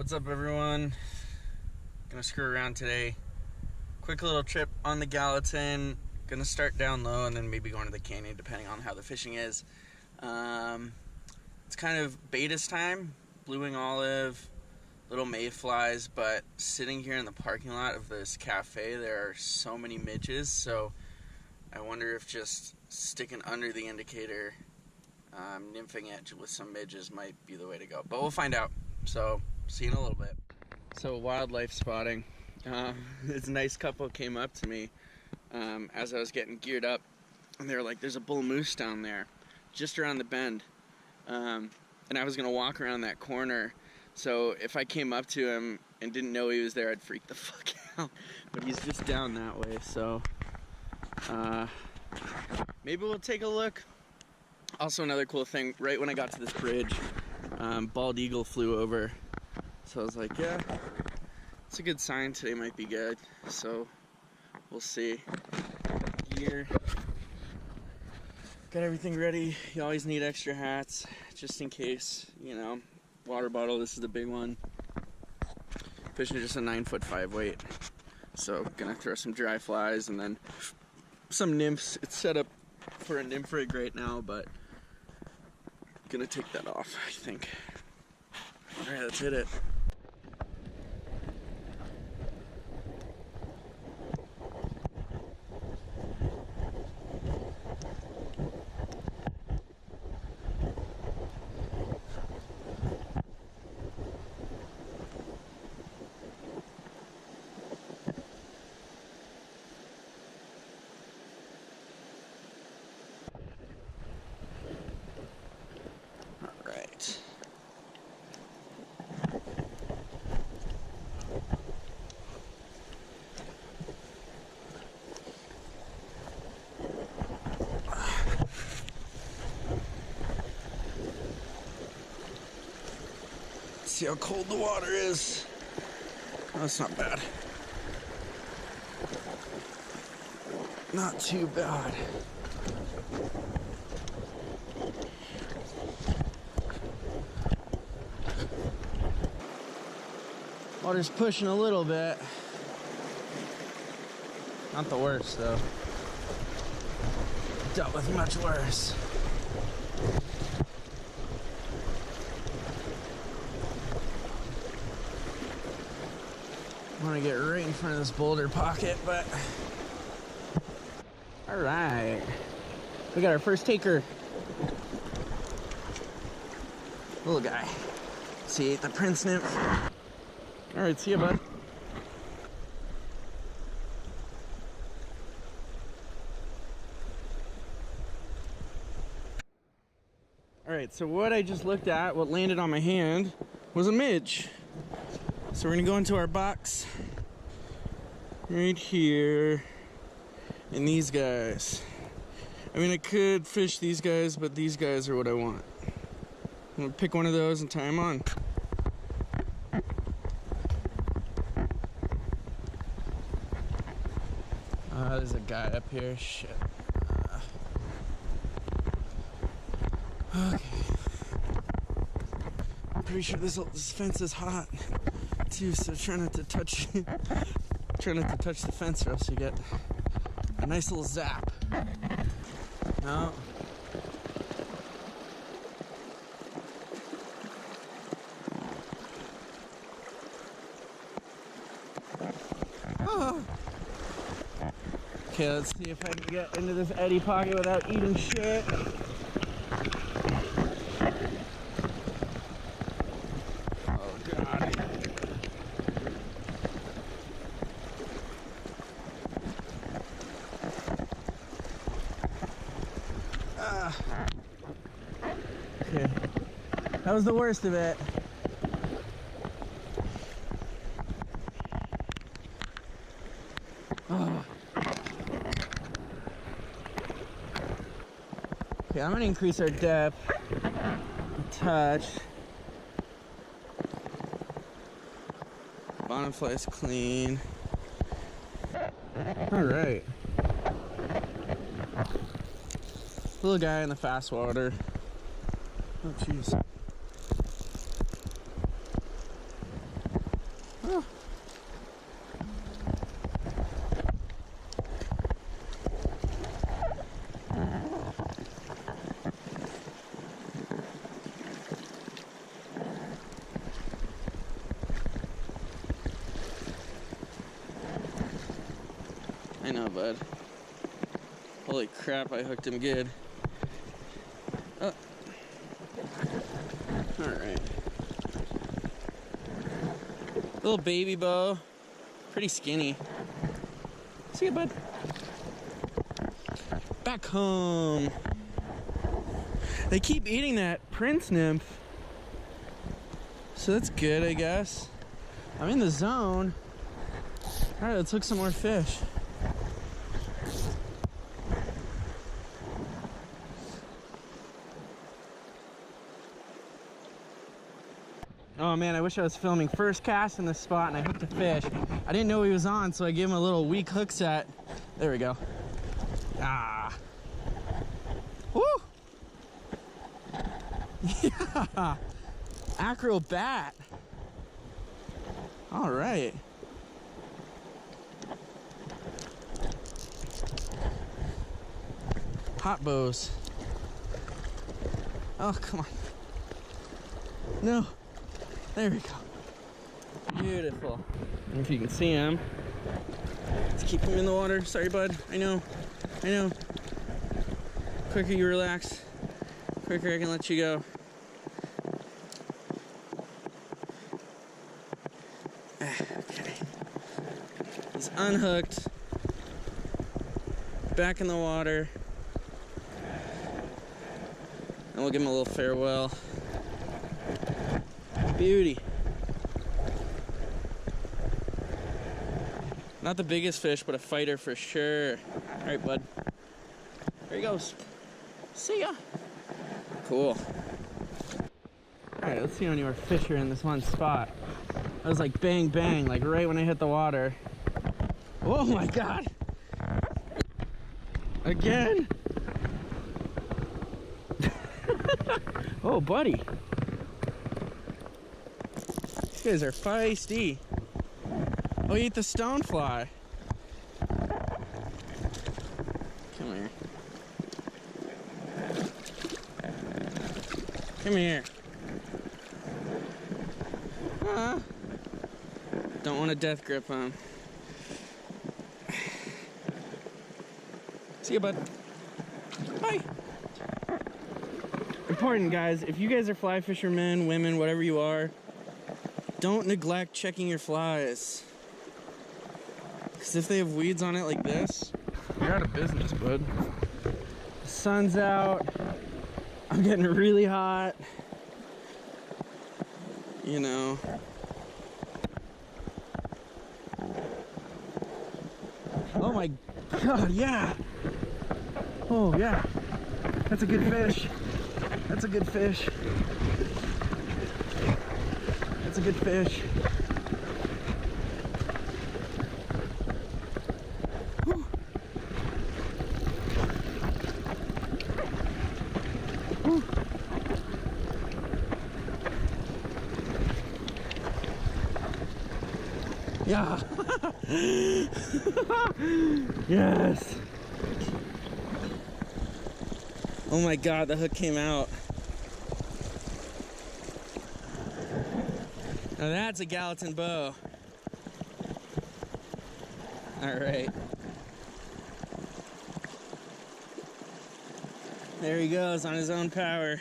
What's up, everyone? Gonna screw around today. Quick little trip on the Gallatin. Gonna start down low and then maybe going to the canyon depending on how the fishing is. It's kind of baitus time, blueing olive, little mayflies, but sitting here in the parking lot of this cafe, there are so many midges, so I wonder if just sticking under the indicator, nymphing it with some midges might be the way to go. But we'll find out. So, see you in a little bit. So, wildlife spotting. This nice couple came up to me as I was getting geared up, and they were like, there's a bull moose down there, just around the bend. And I was going to walk around that corner, so if I came up to him and didn't know he was there, I'd freak the fuck out. But he's just down that way, so maybe we'll take a look. Also, another cool thing, right when I got to this bridge, bald eagle flew over. So I was like, yeah, it's a good sign. Today might be good. So we'll see. Gear. Got everything ready. You always need extra hats, just in case, you know. Water bottle, this is the big one. Fishing just a 9'5" weight. So gonna throw some dry flies and then some nymphs. It's set up for a nymph rig right now, but gonna take that off, I think. Alright, let's hit it. See how cold the water is. Oh, that's not bad. Not too bad. Water's pushing a little bit. Not the worst, though. Dealt with much worse. I want to get right in front of this boulder pocket, but all right, we got our first taker. Little guy. See, the prince nymph. All right, see you, bud. All right, so what I just looked at, what landed on my hand, was a midge. So we're gonna go into our box right here, and these guys. I mean, I could fish these guys, but these guys are what I want. I'm gonna pick one of those and tie them on. There's a guy up here. Shit. Okay. I'm pretty sure this fence is hot too, so try not to touch try not to touch the fence or else you get a nice little zap. No. Oh. Okay, let's see if I can get into this eddy pocket without eating shit. Okay, that was the worst of it. Oh. Okay, I'm gonna increase our depth a touch. Bottom fly's clean. All right. Little guy in the fast water. Oh, jeez. Oh. I know, bud. Holy crap, I hooked him good. Oh. Alright. Little baby bow. Pretty skinny. See ya, bud. Back home. They keep eating that prince nymph. So that's good, I guess. I'm in the zone. Alright, let's hook some more fish. Oh man, I wish I was filming first cast in this spot and I hooked a fish. I didn't know he was on, so I gave him a little weak hook set. There we go. Ah. Woo! Yeah! Acrobat. All right. Hot bows. Oh, come on. No. There we go. Beautiful. I don't know if you can see him. Let's keep him in the water. Sorry, bud. I know. I know. Quicker you relax, quicker I can let you go. Okay. He's unhooked. Back in the water. And we'll give him a little farewell. Beauty. Not the biggest fish, but a fighter for sure. All right, bud. There he goes. See ya. Cool. All right, let's see how many more fish are in this one spot. I was like bang, bang, like right when I hit the water. Oh my God. Again. Oh, buddy. These guys are feisty. Oh, you ate the stonefly. Come here. Come here. Don't want a death grip on. See you, bud. Bye. Important, guys. If you guys are fly fishermen, women, whatever you are, don't neglect checking your flies. Because if they have weeds on it like this, you're out of business, bud. The sun's out. I'm getting really hot. You know. Oh my God, yeah. Oh yeah. That's a good fish. That's a good fish. That's a good fish. Whew. Whew. Yeah. Yes. Oh my God, the hook came out. Now that's a Gallatin bow. All right. There he goes on his own power.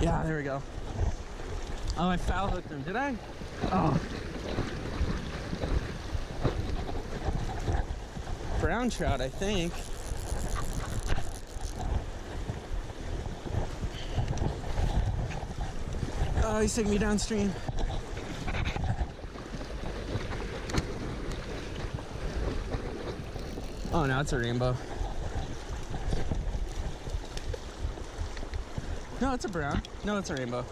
Yeah, there we go. Oh, I foul hooked him, did I? Oh. Brown trout, I think. Oh, he's taking me downstream. Oh, no, it's a rainbow. No, it's a brown. No, it's a rainbow.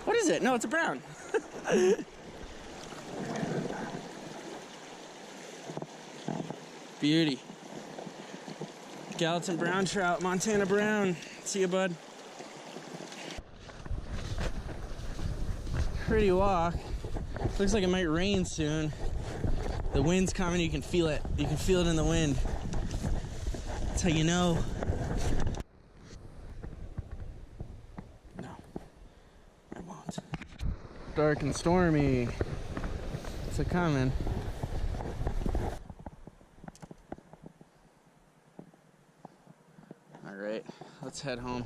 What is it? No, it's a brown. Beauty. Gallatin brown trout, Montana brown. See you, bud. Pretty walk. Looks like it might rain soon. The wind's coming, you can feel it. You can feel it in the wind. That's how you know. No, I won't. Dark and stormy. It's a coming. All right, let's head home.